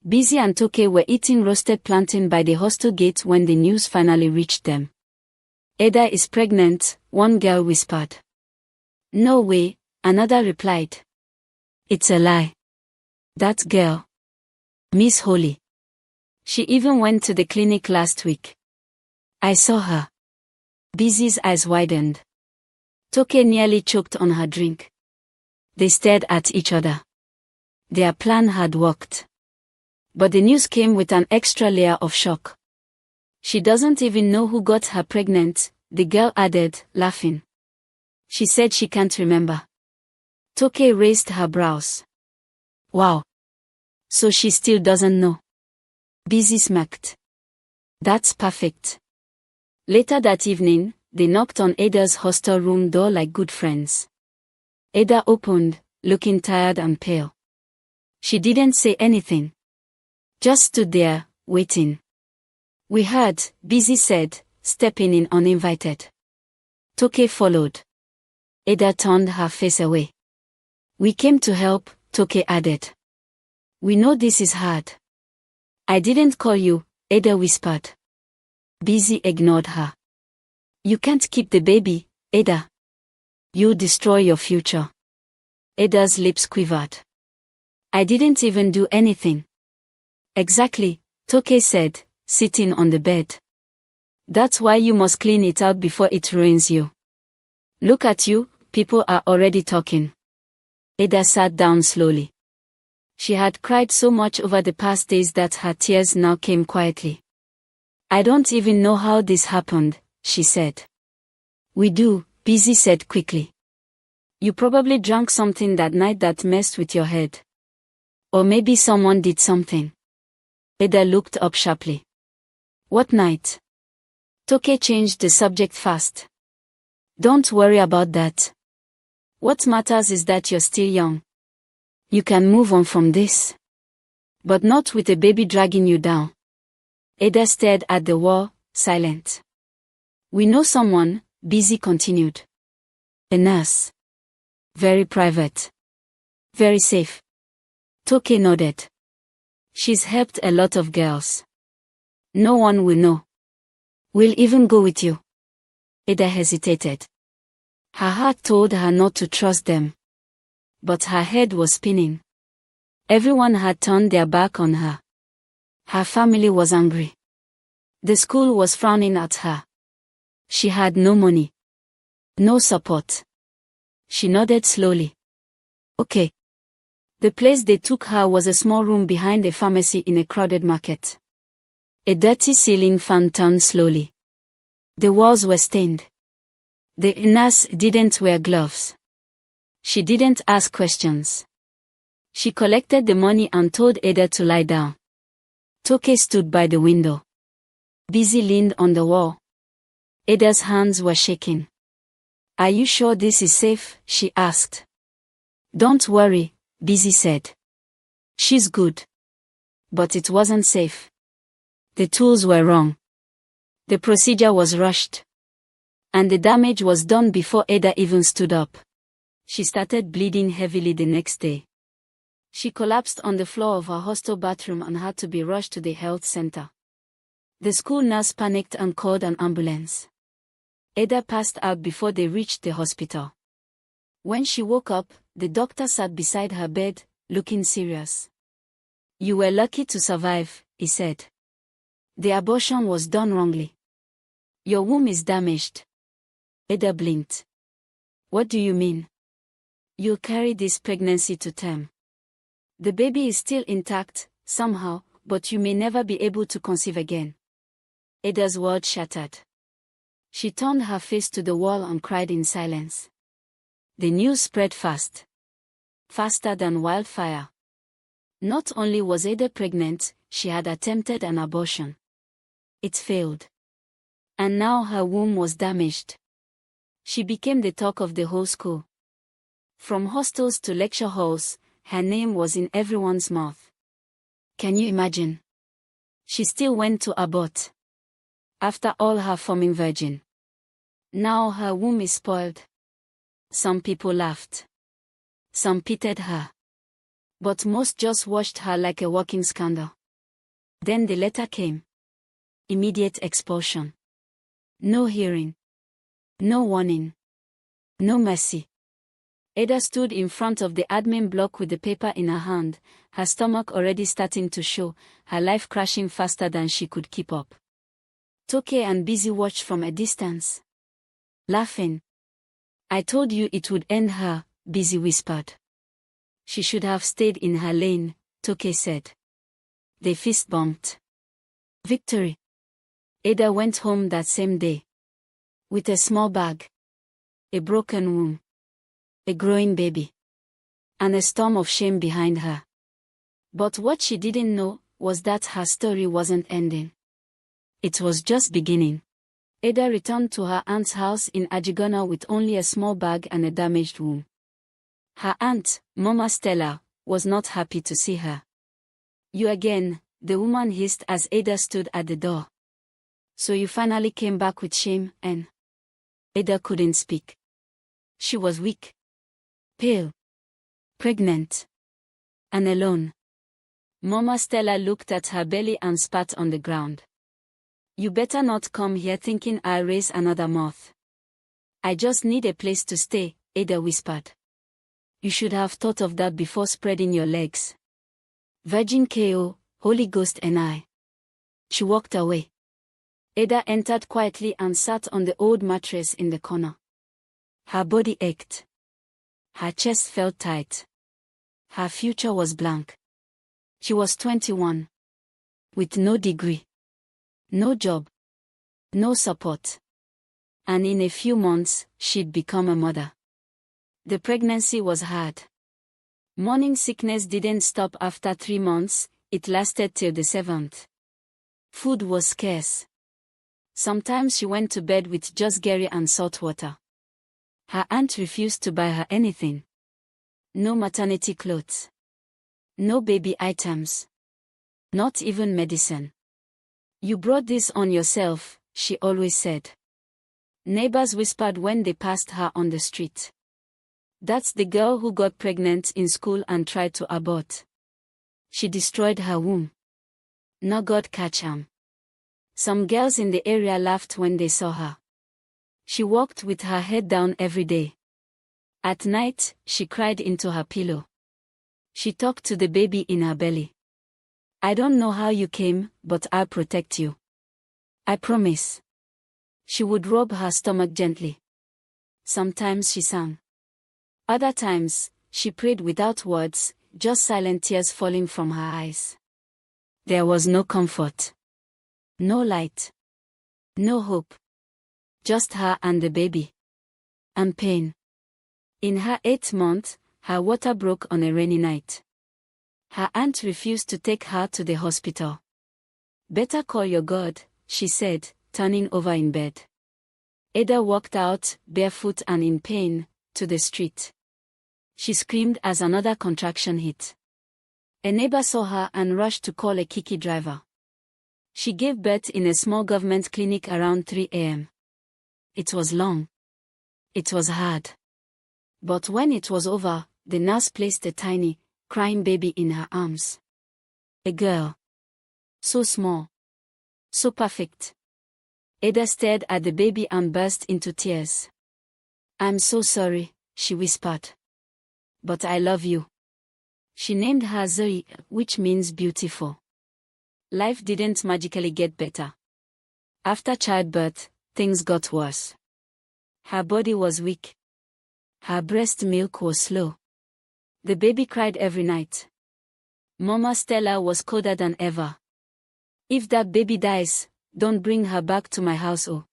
Busy and Toke were eating roasted plantain by the hostel gate when the news finally reached them. Ada is pregnant, one girl whispered. No way, another replied. It's a lie. That girl. Miss Holly. She even went to the clinic last week. I saw her. Busy's eyes widened. Toke nearly choked on her drink. They stared at each other. Their plan had worked. But the news came with an extra layer of shock. She doesn't even know who got her pregnant, the girl added, laughing. She said she can't remember. Toke raised her brows. Wow. So she still doesn't know. Busy smirked. That's perfect. Later that evening, they knocked on Ada's hostel room door like good friends. Ada opened, looking tired and pale. She didn't say anything. Just stood there, waiting. We heard, Busy said, stepping in uninvited. Toke followed. Ada turned her face away. We came to help, Toke added. We know this is hard. I didn't call you, Ada whispered. Busy ignored her. You can't keep the baby, Ada. You'll destroy your future. Ada's lips quivered. I didn't even do anything. Exactly, Toke said, sitting on the bed. That's why you must clean it out before it ruins you. Look at you, people are already talking. Ada sat down slowly. She had cried so much over the past days that her tears now came quietly. I don't even know how this happened, she said. We do, Busy said quickly. You probably drank something that night that messed with your head. Or maybe someone did something. Ada looked up sharply. What night? Toke changed the subject fast. Don't worry about that. What matters is that you're still young. You can move on from this. But not with a baby dragging you down. Ada stared at the wall, silent. We know someone, Busy continued. A nurse. Very private. Very safe. Toke nodded. She's helped a lot of girls. No one will know. We'll even go with you. Ada hesitated. Her heart told her not to trust them. But her head was spinning. Everyone had turned their back on her. Her family was angry. The school was frowning at her. She had no money. No support. She nodded slowly. Okay. The place they took her was a small room behind a pharmacy in a crowded market. A dirty ceiling fan turned slowly. The walls were stained. The nurse didn't wear gloves. She didn't ask questions. She collected the money and told Ada to lie down. Toke stood by the window. Busy leaned on the wall. Ada's hands were shaking. Are you sure this is safe? She asked. Don't worry, Busy said. She's good. But it wasn't safe. The tools were wrong. The procedure was rushed. And the damage was done before Ada even stood up. She started bleeding heavily the next day. She collapsed on the floor of her hostel bathroom and had to be rushed to the health center. The school nurse panicked and called an ambulance. Ada passed out before they reached the hospital. When she woke up, the doctor sat beside her bed, looking serious. You were lucky to survive, he said. The abortion was done wrongly. Your womb is damaged. Ada blinked. What do you mean? You'll carry this pregnancy to term. The baby is still intact, somehow, but you may never be able to conceive again. Ada's world shattered. She turned her face to the wall and cried in silence. The news spread fast. Faster than wildfire. Not only was Ada pregnant, she had attempted an abortion. It failed. And now her womb was damaged. She became the talk of the whole school. From hostels to lecture halls, her name was in everyone's mouth. Can you imagine? She still went to abort. After all her forming virgin. Now her womb is spoiled. Some people laughed. Some pitied her. But most just watched her like a walking scandal. Then the letter came. Immediate expulsion. No hearing. No warning. No mercy. Ada stood in front of the admin block with the paper in her hand, her stomach already starting to show, her life crashing faster than she could keep up. Toke and Busy watched from a distance, laughing. I told you it would end her, Busy whispered. She should have stayed in her lane, Toke said. They fist bumped. Victory. Ada went home that same day. With a small bag. A broken womb. A growing baby. And a storm of shame behind her. But what she didn't know was that her story wasn't ending. It was just beginning. Ada returned to her aunt's house in Ajigona with only a small bag and a damaged womb. Her aunt, Mama Stella, was not happy to see her. You again, the woman hissed as Ada stood at the door. So you finally came back with shame and... Ada couldn't speak. She was weak. Pale. Pregnant. And alone. Mama Stella looked at her belly and spat on the ground. You better not come here thinking I'll raise another moth. I just need a place to stay, Ada whispered. You should have thought of that before spreading your legs. Virgin KO, Holy Ghost and I. She walked away. Ada entered quietly and sat on the old mattress in the corner. Her body ached. Her chest felt tight. Her future was blank. She was 21. With no degree. No job. No support. And in a few months, she'd become a mother. The pregnancy was hard. Morning sickness didn't stop after 3 months, it lasted till the 7th. Food was scarce. Sometimes she went to bed with just Gary and salt water. Her aunt refused to buy her anything. No maternity clothes. No baby items. Not even medicine. You brought this on yourself, she always said. Neighbors whispered when they passed her on the street. That's the girl who got pregnant in school and tried to abort. She destroyed her womb. Now God catch 'em. Some girls in the area laughed when they saw her. She walked with her head down every day. At night, she cried into her pillow. She talked to the baby in her belly. I don't know how you came, but I'll protect you. I promise. She would rub her stomach gently. Sometimes she sang. Other times, she prayed without words, just silent tears falling from her eyes. There was no comfort. No light. No hope. Just her and the baby. And pain. In her 8th month, her water broke on a rainy night. Her aunt refused to take her to the hospital. Better call your God, she said, turning over in bed. Ada walked out, barefoot and in pain, to the street. She screamed as another contraction hit. A neighbor saw her and rushed to call a Kiki driver. She gave birth in a small government clinic around 3 a.m. It was long. It was hard. But when it was over, the nurse placed a tiny, crying baby in her arms. A girl. So small. So perfect. Ada stared at the baby and burst into tears. I'm so sorry, she whispered. But I love you. She named her Zoe, which means beautiful. Life didn't magically get better. After childbirth, things got worse. Her body was weak. Her breast milk was slow. The baby cried every night. Mama Stella was colder than ever. If that baby dies, don't bring her back to my house. Oh.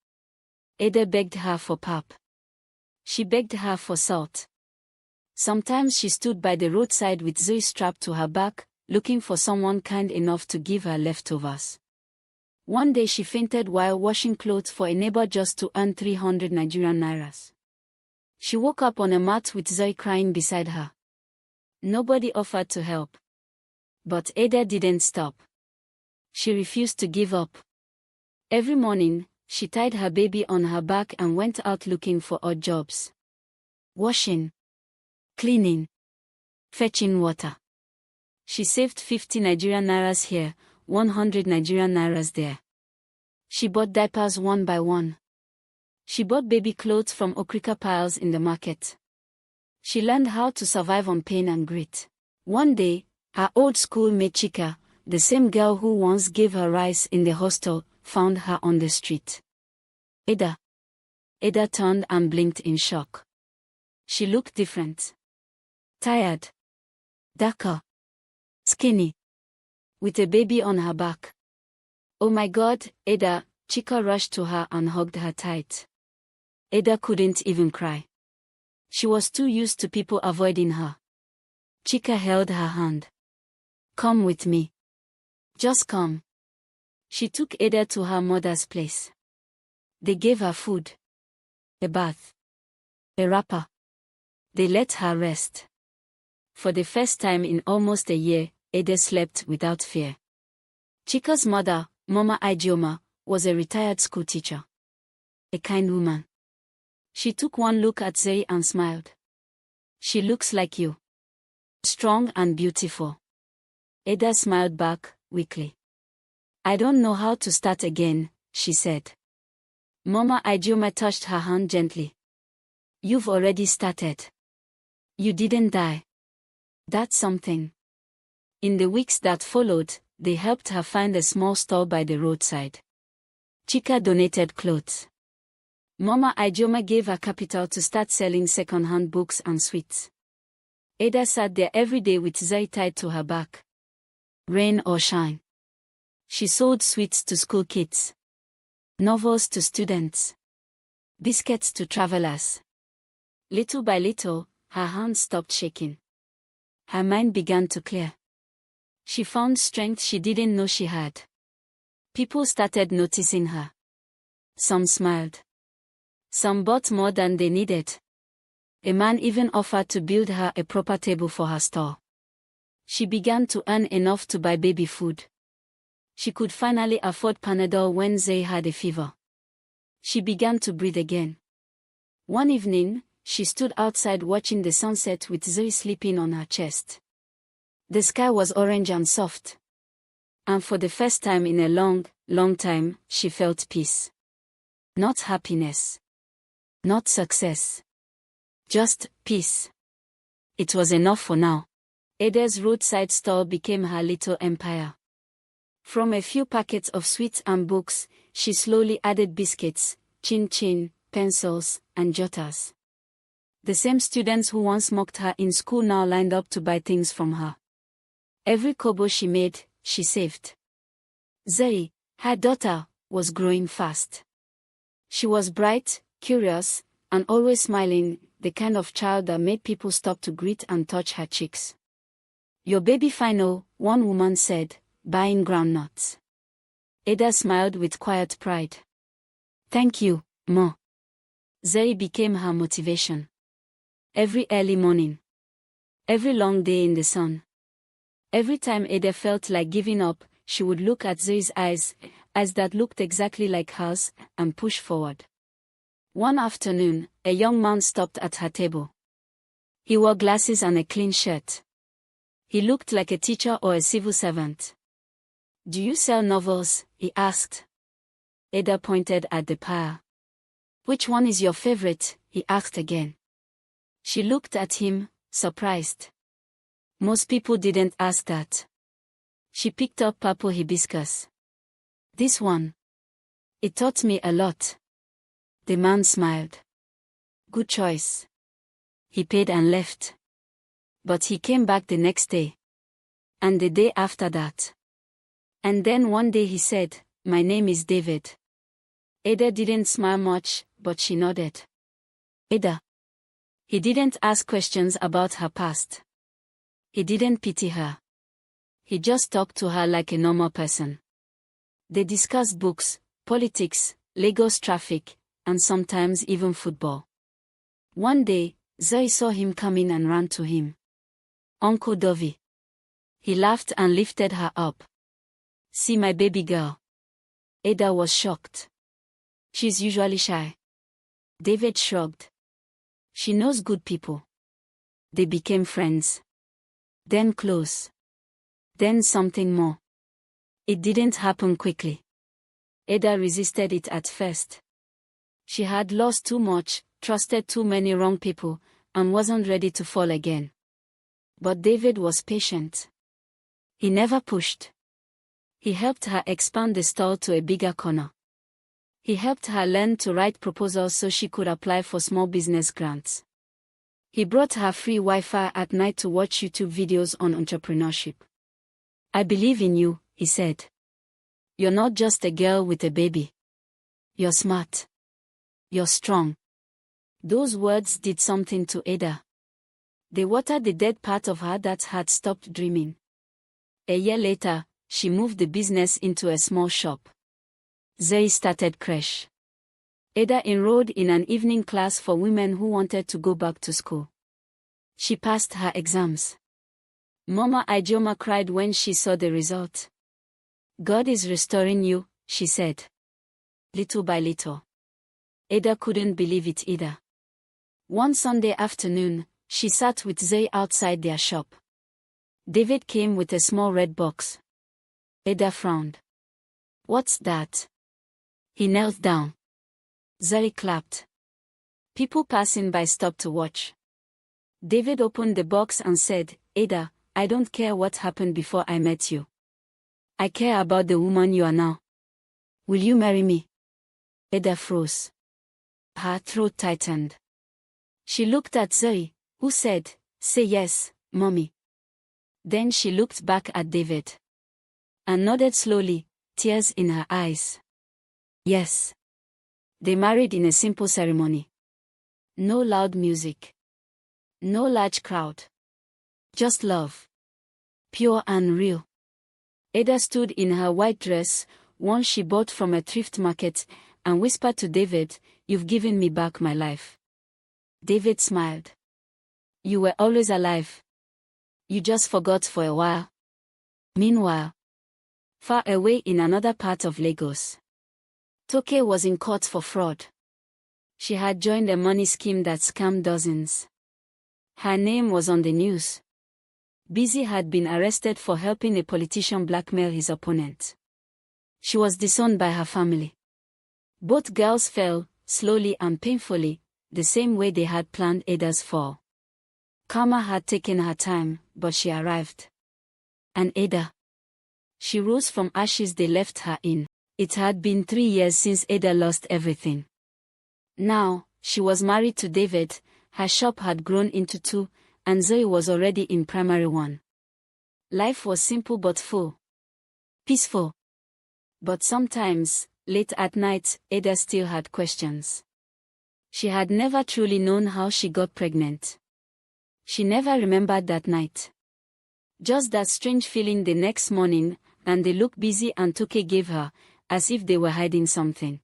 Ada begged her for pap. She begged her for salt. Sometimes she stood by the roadside with Zoe strapped to her back, looking for someone kind enough to give her leftovers. One day she fainted while washing clothes for a neighbor just to earn 300 Nigerian nairas. She woke up on a mat with Zoe crying beside her. Nobody offered to help. But Ada didn't stop. She refused to give up. Every morning, she tied her baby on her back and went out looking for odd jobs. Washing. Cleaning. Fetching water. She saved 50 Nigerian nairas here, 100 Nigerian nairas there. She bought diapers one by one. She bought baby clothes from okrika piles in the market. She learned how to survive on pain and grit. One day, her old schoolmate Chika, the same girl who once gave her rice in the hostel, found her on the street. Ada. Ada turned and blinked in shock. She looked different. Tired. Darker. Skinny. With a baby on her back. Oh my God, Ada! Chika rushed to her and hugged her tight. Ada couldn't even cry. She was too used to people avoiding her. Chika held her hand. Come with me. Just come. She took Ada to her mother's place. They gave her food. A bath. A wrapper. They let her rest. For the first time in almost a year, Ada slept without fear. Chika's mother, Mama Ijeoma, was a retired school teacher. A kind woman. She took one look at Zay and smiled. She looks like you. Strong and beautiful. Ada smiled back, weakly. I don't know how to start again, she said. Mama Ijeoma touched her hand gently. You've already started. You didn't die. That's something. In the weeks that followed, they helped her find a small store by the roadside. Chika donated clothes. Mama Ijeoma gave her capital to start selling second-hand books and sweets. Ada sat there every day with Zai tied to her back. Rain or shine. She sold sweets to school kids. Novels to students. Biscuits to travelers. Little by little, her hands stopped shaking. Her mind began to clear. She found strength she didn't know she had. People started noticing her. Some smiled. Some bought more than they needed. A man even offered to build her a proper table for her store. She began to earn enough to buy baby food. She could finally afford Panadol when Zay had a fever. She began to breathe again. One evening, she stood outside watching the sunset with Zay sleeping on her chest. The sky was orange and soft. And for the first time in a long, long time, she felt peace. Not happiness. Not success. Just peace. It was enough for now. Ada's roadside store became her little empire. From a few packets of sweets and books, she slowly added biscuits, chin-chin, pencils, and jotters. The same students who once mocked her in school now lined up to buy things from her. Every kobo she made, she saved. Zari, her daughter, was growing fast. She was bright, curious, and always smiling, the kind of child that made people stop to greet and touch her cheeks. Your baby final, one woman said, buying groundnuts. Ada smiled with quiet pride. Thank you, Ma. Zari became her motivation. Every early morning. Every long day in the sun. Every time Ada felt like giving up, she would look at Zari's eyes that looked exactly like hers, and push forward. One afternoon, a young man stopped at her table. He wore glasses and a clean shirt. He looked like a teacher or a civil servant. Do you sell novels? He asked. Ada pointed at the pile. Which one is your favorite? He asked again. She looked at him, surprised. Most people didn't ask that. She picked up purple hibiscus. This one. It taught me a lot. The man smiled. Good choice. He paid and left. But he came back the next day. And the day after that. And then one day he said, my name is David. Ada didn't smile much, but she nodded. Ada. He didn't ask questions about her past. He didn't pity her. He just talked to her like a normal person. They discussed books, politics, Lagos traffic, and sometimes even football. One day, Zoe saw him coming and ran to him. Uncle Dovey. He laughed and lifted her up. See my baby girl. Ada was shocked. She's usually shy. David shrugged. She knows good people. They became friends. Then close. Then something more. It didn't happen quickly. Ada resisted it at first. She had lost too much, trusted too many wrong people, and wasn't ready to fall again. But David was patient. He never pushed. He helped her expand the store to a bigger corner. He helped her learn to write proposals so she could apply for small business grants. He brought her free Wi-Fi at night to watch YouTube videos on entrepreneurship. "I believe in you," he said. "You're not just a girl with a baby. You're smart. You're strong." Those words did something to Ada. They watered the dead part of her that had stopped dreaming. A year later, she moved the business into a small shop. Zoe started creche. Ada enrolled in an evening class for women who wanted to go back to school. She passed her exams. Mama Ijeoma cried when she saw the result. "God is restoring you," she said. Little by little. Ada couldn't believe it either. One Sunday afternoon, she sat with Zoe outside their shop. David came with a small red box. Ada frowned. "What's that?" He knelt down. Zoe clapped. People passing by stopped to watch. David opened the box and said, "Ada, I don't care what happened before I met you. I care about the woman you are now. Will you marry me?" Ada froze. Her throat tightened. She looked at Zoe, who said, "Say yes, Mommy." Then she looked back at David. And nodded slowly, tears in her eyes. Yes. They married in a simple ceremony. No loud music. No large crowd. Just love. Pure and real. Ada stood in her white dress, one she bought from a thrift market, and whispered to David, "You've given me back my life." David smiled. "You were always alive. You just forgot for a while." Meanwhile, far away in another part of Lagos, Toke was in court for fraud. She had joined a money scheme that scammed dozens. Her name was on the news. Busy had been arrested for helping a politician blackmail his opponent. She was disowned by her family. Both girls fell, slowly and painfully, the same way they had planned Ada's fall. Karma had taken her time, but she arrived. And Ada? She rose from ashes they left her in. It had been 3 years since Ada lost everything. Now, she was married to David, her shop had grown into 2, and Zoe was already in primary 1. Life was simple but full. Peaceful. But sometimes, late at night, Ada still had questions. She had never truly known how she got pregnant. She never remembered that night. Just that strange feeling the next morning, and the look Busy and Toke gave her, as if they were hiding something.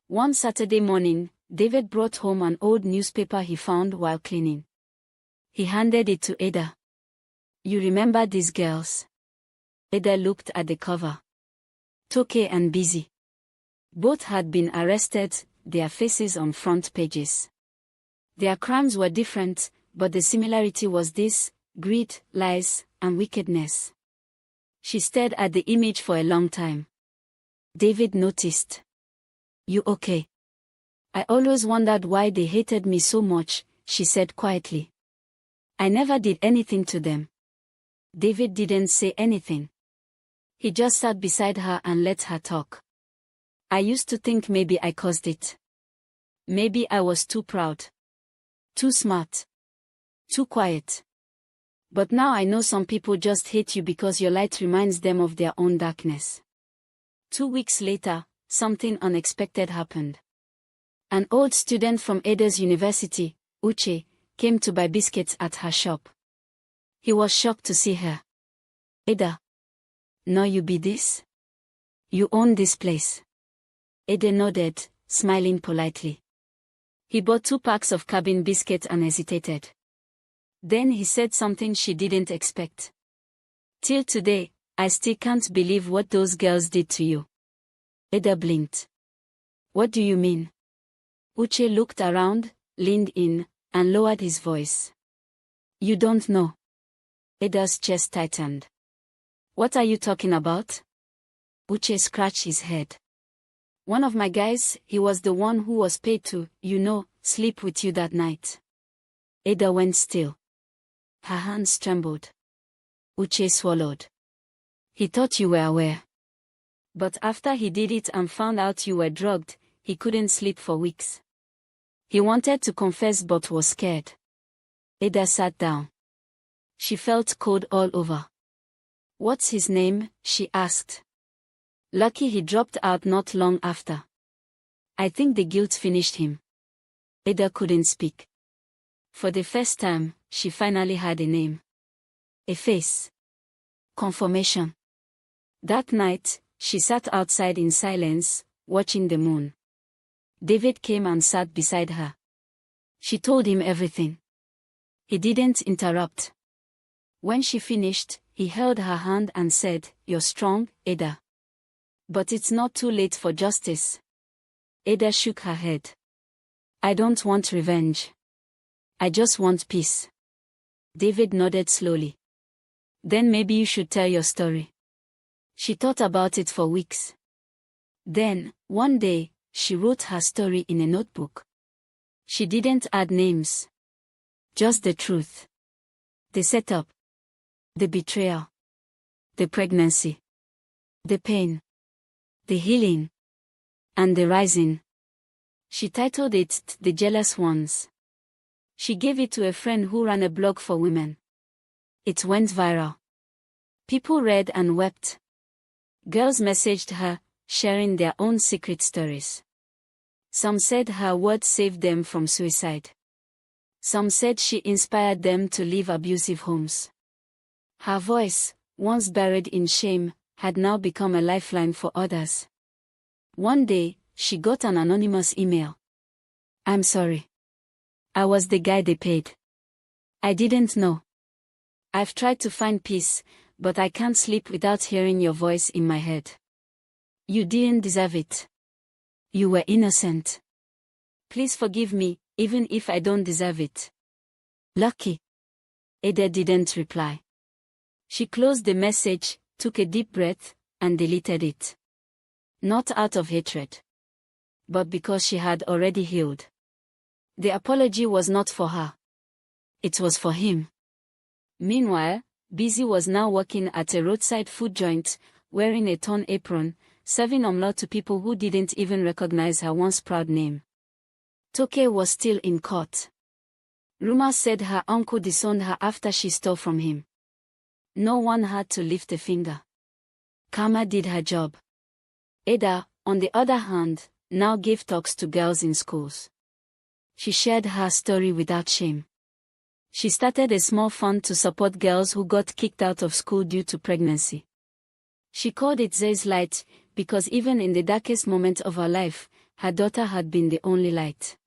One Saturday morning, David brought home an old newspaper he found while cleaning. He handed it to Ada. "You remember these girls?" Ada looked at the cover. Toke and Busy. Both had been arrested, their faces on front pages. Their crimes were different, but the similarity was this: greed, lies, and wickedness. She stared at the image for a long time. David noticed. "You okay?" "I always wondered why they hated me so much," she said quietly. "I never did anything to them." David didn't say anything. He just sat beside her and let her talk. "I used to think maybe I caused it. Maybe I was too proud. Too smart. Too quiet. But now I know some people just hate you because your light reminds them of their own darkness." 2 weeks later, something unexpected happened. An old student from Ada's university, Uche, came to buy biscuits at her shop. He was shocked to see her. "Ada. Know you be this? You own this place?" Ada nodded, smiling politely. He bought 2 packs of cabin biscuits and hesitated. Then he said something she didn't expect. "Till today, I still can't believe what those girls did to you." Ada blinked. "What do you mean?" Uche looked around, leaned in, and lowered his voice. "You don't know." Ada's chest tightened. What are you talking about? Uche scratched his head. One of my guys, he was the one who was paid to, sleep with you that night. Ada went still. Her hands trembled. Uche swallowed. He thought you were aware. But after he did it and found out you were drugged, he couldn't sleep for weeks. He wanted to confess but was scared. Ada sat down. She felt cold all over. What's his name? She asked. Lucky he dropped out not long after. I think the guilt finished him. Ada couldn't speak. For the first time, she finally had a name. A face. Confirmation. That night, she sat outside in silence, watching the moon. David came and sat beside her. She told him everything. He didn't interrupt. When she finished, he held her hand and said, "You're strong, Ada. But it's not too late for justice." Ada shook her head. I don't want revenge. I just want peace. David nodded slowly. Then maybe you should tell your story. She thought about it for weeks. Then, one day, she wrote her story in a notebook. She didn't add names. Just the truth. The setup. The betrayal. The pregnancy. The pain. The healing. And the rising. She titled it The Jealous Ones. She gave it to a friend who ran a blog for women. It went viral. People read and wept. Girls messaged her, sharing their own secret stories. Some said her words saved them from suicide. Some said she inspired them to leave abusive homes. Her voice, once buried in shame, had now become a lifeline for others. One day, she got an anonymous email. I'm sorry. I was the guy they paid. I didn't know. I've tried to find peace, but I can't sleep without hearing your voice in my head. You didn't deserve it. You were innocent. Please forgive me, even if I don't deserve it. Lucky. Ada didn't reply. She closed the message, took a deep breath, and deleted it. Not out of hatred. But because she had already healed. The apology was not for her. It was for him. Meanwhile, Busy was now working at a roadside food joint, wearing a torn apron, serving omelette to people who didn't even recognize her once proud name. Toke was still in court. Rumors said her uncle disowned her after she stole from him. No one had to lift a finger. Karma did her job. Ada, on the other hand, now gave talks to girls in schools. She shared her story without shame. She started a small fund to support girls who got kicked out of school due to pregnancy. She called it Zay's Light, because even in the darkest moment of her life, her daughter had been the only light.